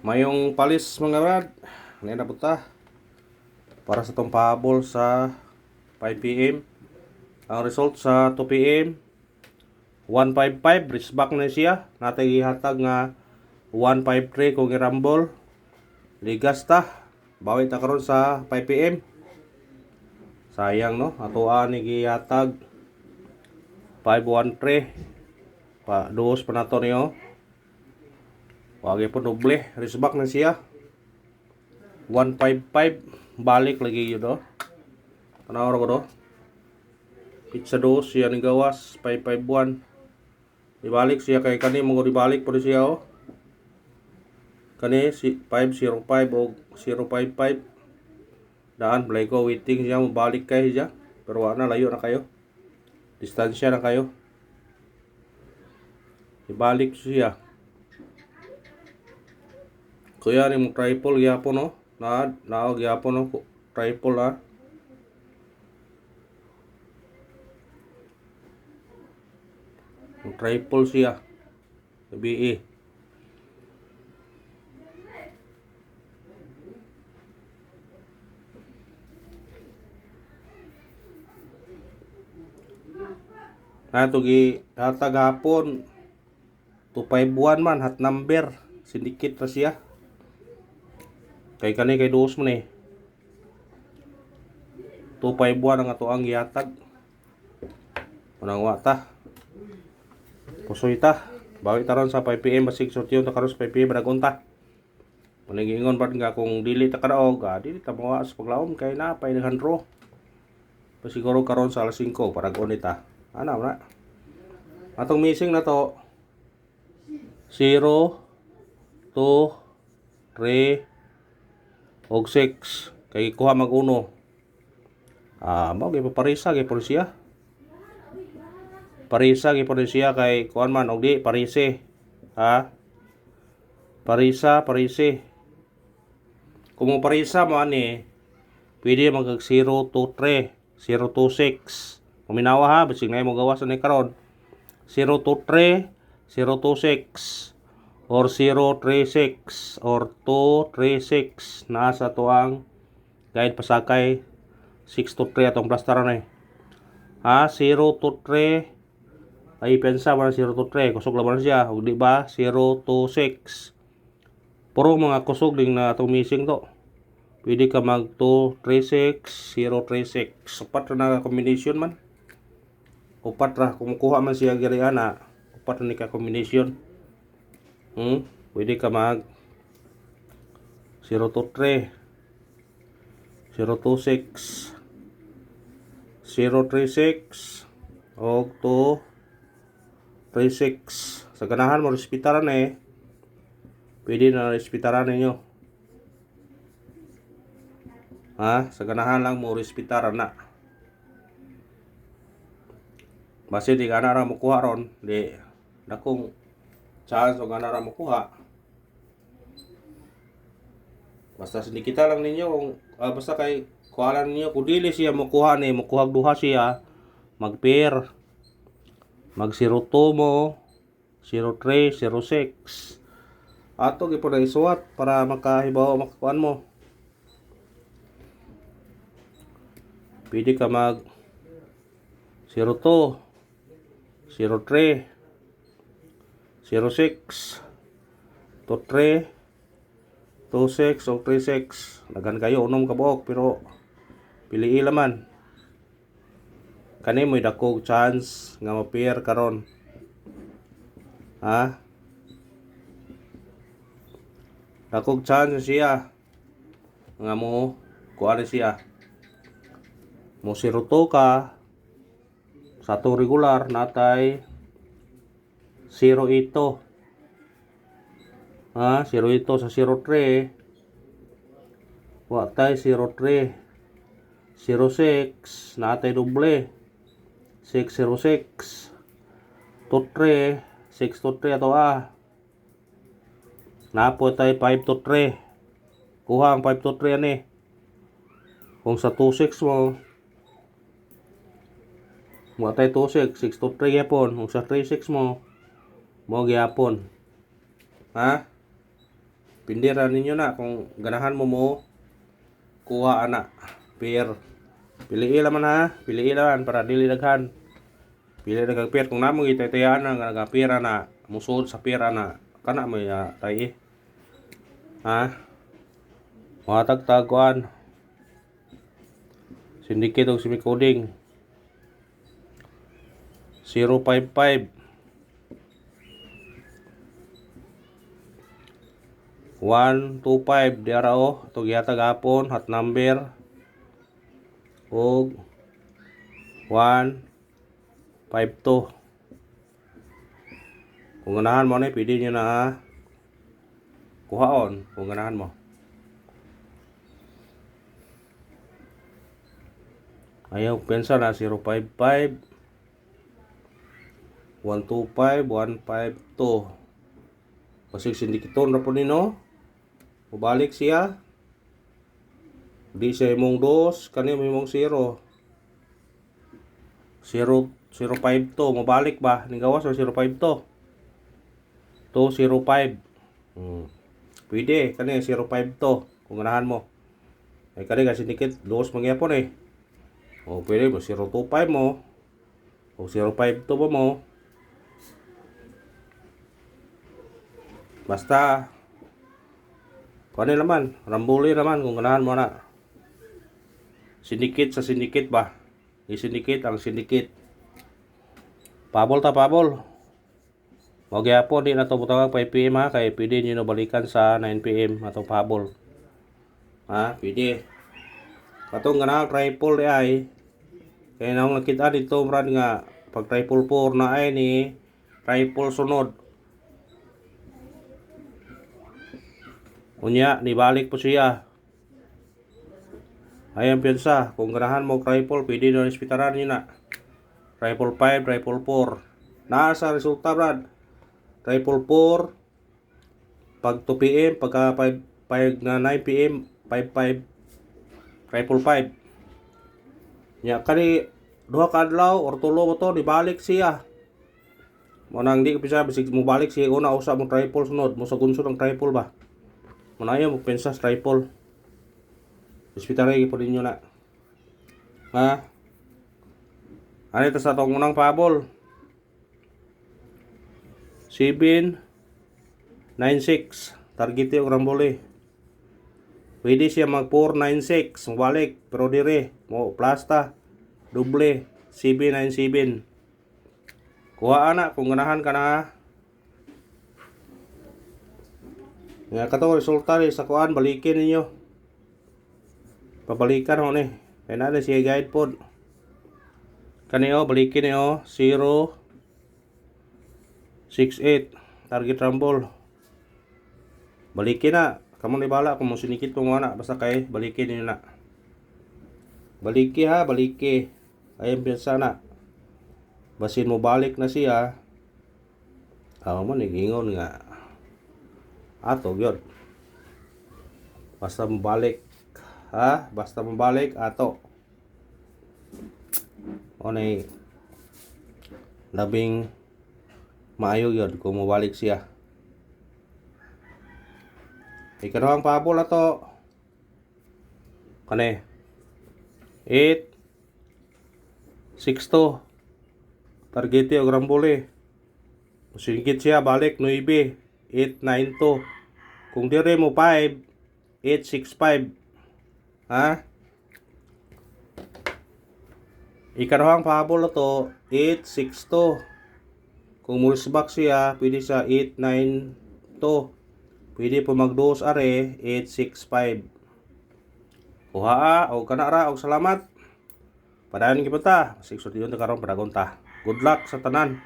Mayong palis mga rad. Ngayon na puta. Para sa itong pahabol sa 5 p.m. Ang result sa 2 p.m. 155. Risback na siya. Natay ihatag nga 153 kung i-rumble. Ligas ta. Bawit ta karon sa 5 p.m. Sayang no. Atoan ni gihatag 513. Pa dos pa nato niyo. Wagi po doble. Risback na siya. 155. Balik lagi yun do. Tanaw ko do. Pizza dos siya ni gawas. 551. Ibalik siya kay kani. Mga ibalik po siya oh. Kani si 505 o 055. Daan play ko waiting siya. Mabalik kayo siya. Pero wala na. Layo na kayo. Distansya na kayo. Ibalik siya. Kuya ni mo triple gyapon no. Na gyapon no triple ha. Triple siya. BE. Nato gi hatag hapon 251 man hat number sindikit ra siya. Kay kani kay dos mo ni 251 ang ato ang gihatag. Manang wata. Pusoy ta. Bawi taron sa 5 p.m. basig sortiyon ta karon sa 5 p.m. nagunta. Manigingon pa nga kung dili ta kadaog, dili ta mawa sa paglaom kay na pay daghan draw. Pasiguro karon sa alas 5 para gunit ta. Ana na. Atong missing na to 0 2 3 og 6 kay kuha mag uno. Mao gyud parisa gyud por siya. Parisa gyud por siya kay kuan man og di parise. Parise. Kung mo parisa mo ani pwede magag 0 to 3, 0 to 6. Paminawa ha, bisig na mo gawas ani karon. 0 to 3, 0 to 6. Or 036 or 236 nasa to ang guide pasakay 6 to 3 atong plastaran eh. 0 to 3 ay pensa ba 0 to 3 kusog laban siya ug di ba 0 to 6 puro mga kusog ding na atong missing to. Pwede ka mag 236 036 upat ra na combination man. Upat ra kumukuha man siya giri ana. Upat ra ni ka combination. Pwede ka mag 0 to 3 0 to 6 036 o 236 sa ganahan mo respetaran eh. Pwede na respetaran ninyo sa ganahan lang mo respetaran na base di ka na ra makuha ron di dakong chance o gana ra makuha. Basta sinikita lang ninyo kung basta kay kuha ninyo kung dili siya makuha ni makuha duha siya mag pair mag 02 mo 03 06 ato gyud na isuwat para makahibaw makakuan mo. Pwede ka mag 02 03 06 to 3 26 o 36 nagan kayo unom ka buok pero pili laman kani mo dakog chance nga ma-pair karon dakog chance siya nga mo kuha siya mo 02 ka sa to regular natay 08 to 08 sa 03 watay 03 06 natay doble 606 to 3 6 to 3 ato napo tay 5 to 3 kuha ang 5 to 3 ani kung sa 26 mo watay 26 6 to 3 yapon kung sa 36 mo gyapon Pindira ninyo na kung ganahan mo kuha ana pair. Piliin naman ha, piliin naman para dili daghan. Pili daghang pair kung namo gitaytayan nga nagapira na musud sa pira na kana mo ya tay ha. Mga tagtaguan. Syndicate og semi-coding. 055 125 diara ito giyata gapon hot number og 152. Kung ganahan mo na pwede nyo na kuhaon kung ganahan mo. Ayaw pensa na 055 125 152. Kasi sindikiton na po nino. Mubalik siya. Di siya imong 2, kani imong 0. 052 mabalik ba? Ning gawas o 052. 205. Pwede kani 052 kung ganahan mo. Ay kani kasi dikit 2 mangyapon eh. O pwede mo 025 mo. O 052 ba mo. Basta kani naman, rambuli naman kung ganahan mo na. Sindikit sa sindikit ba? I-sindikit ang sindikit. Pabol ta pabol. Magyapon di na to butang 5 PM ha, kay pwede nyo na balikan sa 9 PM atong pabol. Ha, pwede. Katong ganahan triple di ay. Kaya nang nakita dito brad nga pag triple 4 na ay ni triple sunod. Unya, nibalik po siya. Ayan piyansa, kung ganahan mo triple, pwede na ispitaran nyo na. Triple 5, triple 4. Nasa resulta brad. Triple 4, pag 2 PM, pagka 5 na 9 PM, 5, triple 5. Nya, kani, duha ka adlaw, or tulo mo to, nibalik siya. Munang di kapisa, bisig mo balik siya, una usa mo triple sunod, mo sa gunsod ang triple ba. Manaya mo pensa sa triple. Hospital po ninyo na. Ha? Ano ito sa itong unang pabol? 796. Target yung ramboli. Pwede siya mag 496. Mabalik. Pero dire. Mo plasta. Doble. 797. Kuha na. Kung ganahan ka na. Nga katong resulta sa kuan. Balikin ninyo. Pabalikan ho ni. Kaya na siya guide po. Kaniyo, balikin niyo. 068. Target rumble. Balikin na. Kamu ni bala kung sinikit mo na. Basta kay balikin niyo na. Baliki ha, baliki. Ayun biasa na. Basin mo balik na siya. Ako mo nagingon nga. Ato yun. Basta mo balik. Ha? Basta mabalik ato. O na labing maayo yun kung mabalik siya. Ikanawang pabol ato. Kane 862. Target yung rambole. Singkit siya balik 9 892. Kung dire mo 5 865. Ha? Ikanawang pahabol na to 862. Kung mulisbak siya pwede sa 892. Pwede po mag-2 are 865. Kuha o kanara o salamat. Padayon kita. Sigsod yun ta karon padagon ta. Good luck sa tanan.